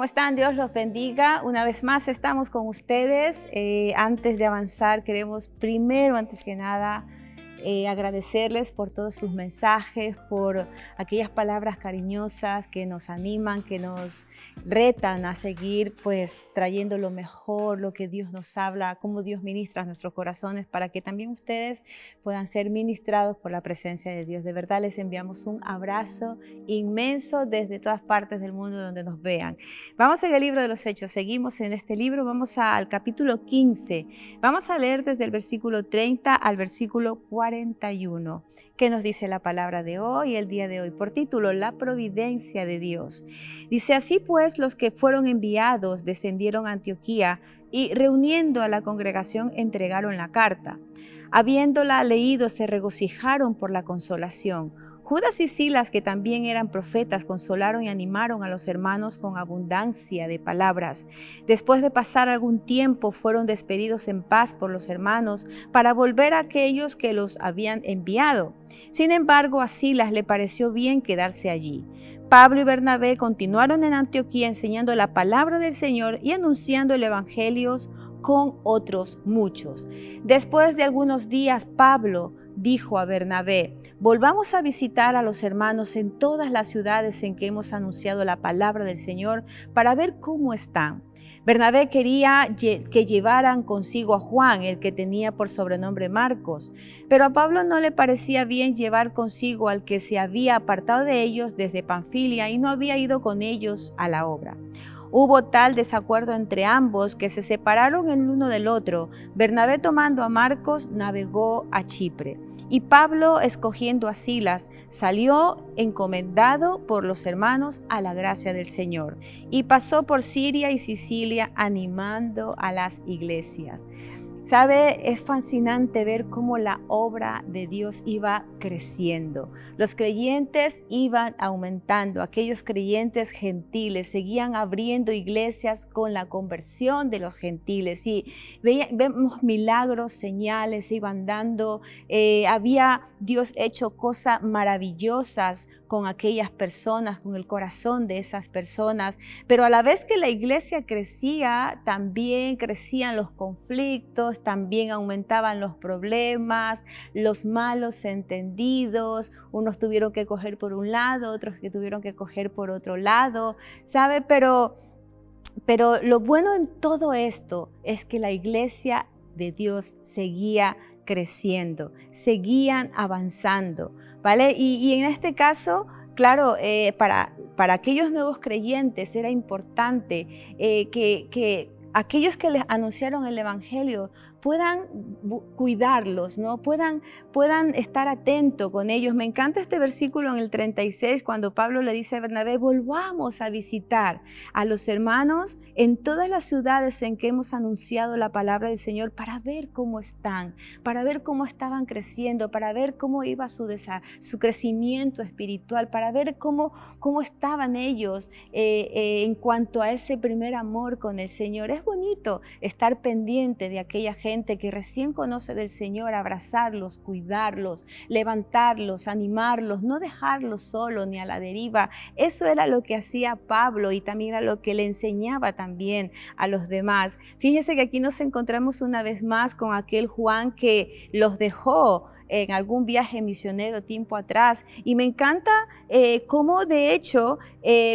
¿Cómo están? Dios los bendiga. Una vez más estamos con ustedes. Antes de avanzar, queremos primero, antes que nada, agradecerles por todos sus mensajes, por aquellas palabras cariñosas que nos animan, que nos retan a seguir pues trayendo lo mejor, lo que Dios nos habla, cómo Dios ministra a nuestros corazones, para que también ustedes puedan ser ministrados por la presencia de Dios. De verdad les enviamos un abrazo inmenso desde todas partes del mundo donde nos vean. Vamos en el libro de los Hechos, seguimos en este libro, vamos al capítulo 15. Vamos a leer desde el versículo 30 al versículo 41. ¿Qué nos dice la palabra de hoy, el día de hoy? Por título, la providencia de Dios. Dice: así pues, los que fueron enviados descendieron a Antioquía y reuniendo a la congregación entregaron la carta. Habiéndola leído, se regocijaron por la consolación. Judas y Silas, que también eran profetas, consolaron y animaron a los hermanos con abundancia de palabras. Después de pasar algún tiempo, fueron despedidos en paz por los hermanos para volver a aquellos que los habían enviado. Sin embargo, a Silas le pareció bien quedarse allí. Pablo y Bernabé continuaron en Antioquía enseñando la palabra del Señor y anunciando el evangelio con otros muchos. Después de algunos días, Pablo dijo a Bernabé: volvamos a visitar a los hermanos en todas las ciudades en que hemos anunciado la palabra del Señor para ver cómo están. Bernabé quería que llevaran consigo a Juan, el que tenía por sobrenombre Marcos, pero a Pablo no le parecía bien llevar consigo al que se había apartado de ellos desde Panfilia y no había ido con ellos a la obra. Hubo tal desacuerdo entre ambos que se separaron el uno del otro. Bernabé, tomando a Marcos, navegó a Chipre. Y Pablo, escogiendo a Silas, salió encomendado por los hermanos a la gracia del Señor. Y pasó por Siria y Sicilia animando a las iglesias. ¿Sabe? Es fascinante ver cómo la obra de Dios iba creciendo. Los creyentes iban aumentando. Aquellos creyentes gentiles seguían abriendo iglesias con la conversión de los gentiles. Y vemos milagros, señales, se iban dando. Había Dios hecho cosas maravillosas con aquellas personas, con el corazón de esas personas. Pero a la vez que la iglesia crecía, también crecían los conflictos, también aumentaban los problemas, los malos entendidos. Unos tuvieron que coger por un lado, otros que tuvieron que coger por otro lado, ¿sabe? Pero lo bueno en todo esto es que la iglesia de Dios seguía creciendo, seguían avanzando, ¿vale? Y en este caso, claro, para aquellos nuevos creyentes era importante que aquellos que les anunciaron el evangelio puedan cuidarlos, ¿no? Puedan estar atentos con ellos. Me encanta este versículo en el 36, cuando Pablo le dice a Bernabé: volvamos a visitar a los hermanos en todas las ciudades en que hemos anunciado la palabra del Señor, para ver cómo están, para ver cómo estaban creciendo, para ver cómo iba su crecimiento espiritual, para ver cómo estaban ellos en cuanto a ese primer amor con el Señor. Es bonito estar pendiente de aquella gente que recién conoce del Señor, abrazarlos, cuidarlos, levantarlos, animarlos, no dejarlos solos ni a la deriva. Eso era lo que hacía Pablo y también era lo que le enseñaba también a los demás. Fíjense que aquí nos encontramos una vez más con aquel Juan que los dejó en algún viaje misionero tiempo atrás, y me encanta cómo de hecho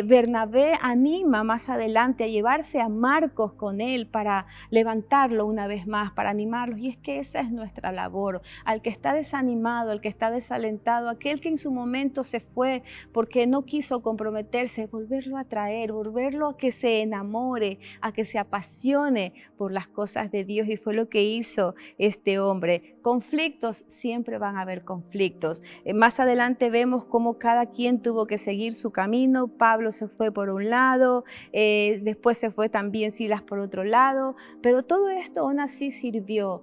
Bernabé anima más adelante a llevarse a Marcos con él para levantarlo una vez más, para animarlos. Y es que esa es nuestra labor. Al que está desanimado, al que está desalentado, aquel que en su momento se fue porque no quiso comprometerse, volverlo a traer, volverlo a que se enamore, a que se apasione por las cosas de Dios. Y fue lo que hizo este hombre. Conflictos, siempre van a haber conflictos. Más adelante vemos cómo cada quien tuvo que seguir su camino. Pablo se fue por un lado, después se fue también Silas por otro lado, pero todo esto aún así sirvió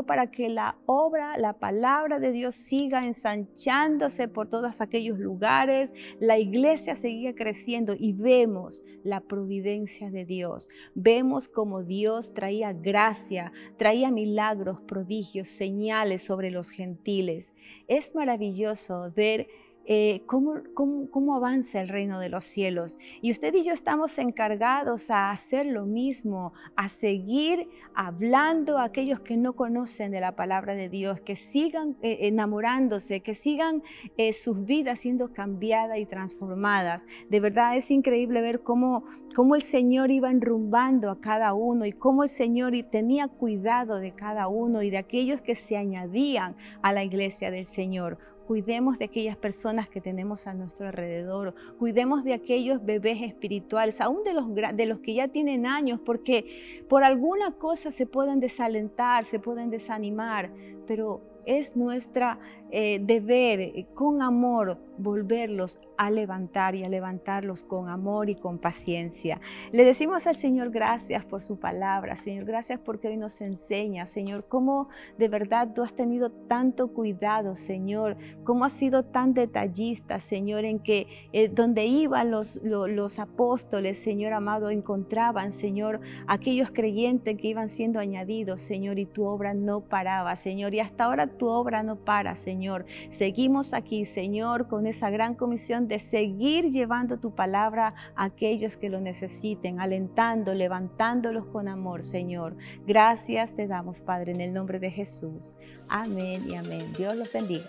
para que la obra, la palabra de Dios siga ensanchándose por todos aquellos lugares. La iglesia seguía creciendo y vemos la providencia de Dios. Vemos cómo Dios traía gracia, traía milagros, prodigios, señales sobre los gentiles. Es maravilloso ver cómo avanza el reino de los cielos. Y usted y yo estamos encargados a hacer lo mismo, a seguir hablando a aquellos que no conocen de la palabra de Dios, que sigan enamorándose, que sigan sus vidas siendo cambiadas y transformadas. De verdad es increíble ver cómo el Señor iba enrumbando a cada uno y cómo el Señor tenía cuidado de cada uno y de aquellos que se añadían a la iglesia del Señor. Cuidemos de aquellas personas que tenemos a nuestro alrededor, cuidemos de aquellos bebés espirituales, aún de los que ya tienen años, porque por alguna cosa se pueden desalentar, se pueden desanimar, pero es nuestra deber con amor volverlos a levantar y a levantarlos con amor y con paciencia. Le decimos al Señor gracias por su palabra, Señor, gracias porque hoy nos enseña, Señor, cómo de verdad tú has tenido tanto cuidado, Señor, cómo has sido tan detallista, Señor, en que donde iban los apóstoles, Señor amado, encontraban, Señor, aquellos creyentes que iban siendo añadidos, Señor, y tu obra no paraba, Señor, y hasta ahora tu obra no para, Señor. Seguimos aquí, Señor, con esa gran comisión de seguir llevando tu palabra a aquellos que lo necesiten, alentando, levantándolos con amor, Señor. Gracias te damos, Padre, en el nombre de Jesús. Amén y amén. Dios los bendiga.